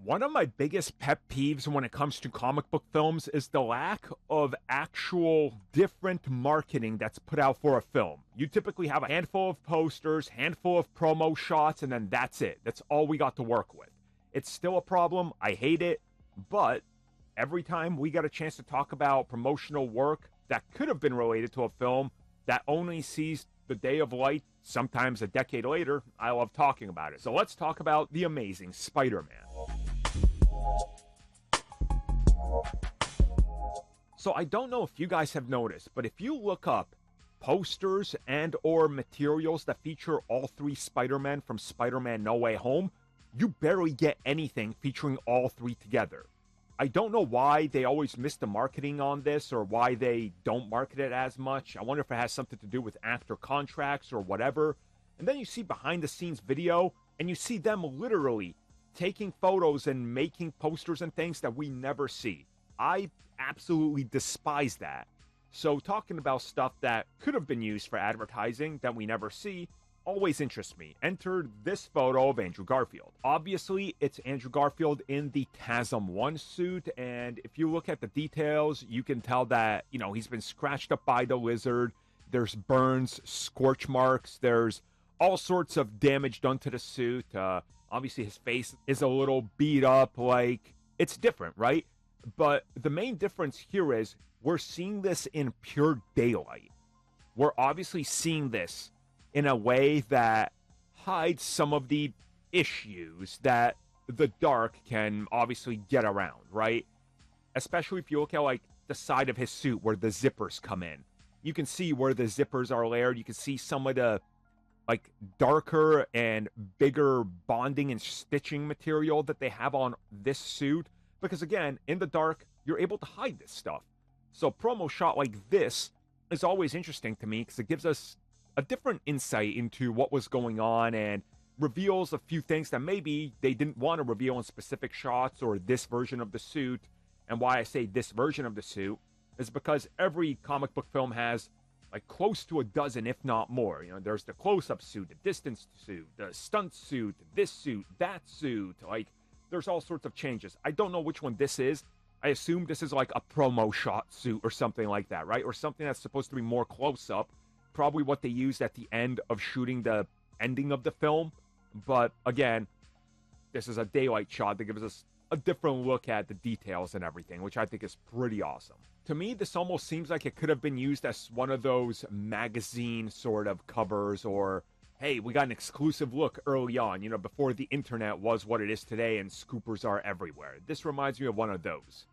One of my biggest pet peeves when it comes to comic book films is the lack of actual different marketing that's put out for a film. You typically have a handful of posters, handful of promo shots, and then that's it. That's all we got to work with. It's still a problem. I hate it. But every time we got a chance to talk about promotional work that could have been related to a film that only sees the day of light, sometimes a decade later, I love talking about it. So let's talk about The Amazing Spider-Man. So I don't know if you guys have noticed, but if you look up posters and or materials that feature all three Spider-Men from Spider-Man No Way Home, you barely get anything featuring all three together. I don't know why they always miss the marketing on this or why they don't market it as much. I wonder if it has something to do with actor contracts or whatever. And then you see behind the scenes video and you see them literally taking photos and making posters and things that we never see. I absolutely despise that. So talking about stuff that could have been used for advertising that we never see always interests me. Enter this photo of Andrew Garfield. Obviously, it's Andrew Garfield in the TASM 1 suit, and if you look at the details, you can tell that, he's been scratched up by the lizard. There's burns, scorch marks, there's all sorts of damage done to the suit. Obviously, his face is a little beat up, it's different, right? But the main difference here is we're seeing this in pure daylight. We're obviously seeing this in a way that hides some of the issues that the dark can obviously get around, right? Especially if you look at the side of his suit where the zippers come in. You can see where the zippers are layered. You can see some of the darker and bigger bonding and stitching material that they have on this suit. Because again, in the dark, you're able to hide this stuff. So promo shot like this is always interesting to me because it gives us a different insight into what was going on and reveals a few things that maybe they didn't want to reveal in specific shots or this version of the suit. And why I say this version of the suit is because every comic book film has close to a dozen, if not more. There's the close-up suit, the distance suit, the stunt suit, this suit, that suit. There's all sorts of changes. I don't know which one this is. I assume this is a promo shot suit or something like that, right? Or something that's supposed to be more close-up. Probably what they used at the end of shooting the ending of the film. But again, this is a daylight shot that gives us a different look at the details and everything, which I think is pretty awesome. To me, this almost seems like it could have been used as one of those magazine sort of covers or, hey, we got an exclusive look early on, before the internet was what it is today and scoopers are everywhere. This reminds me of one of those.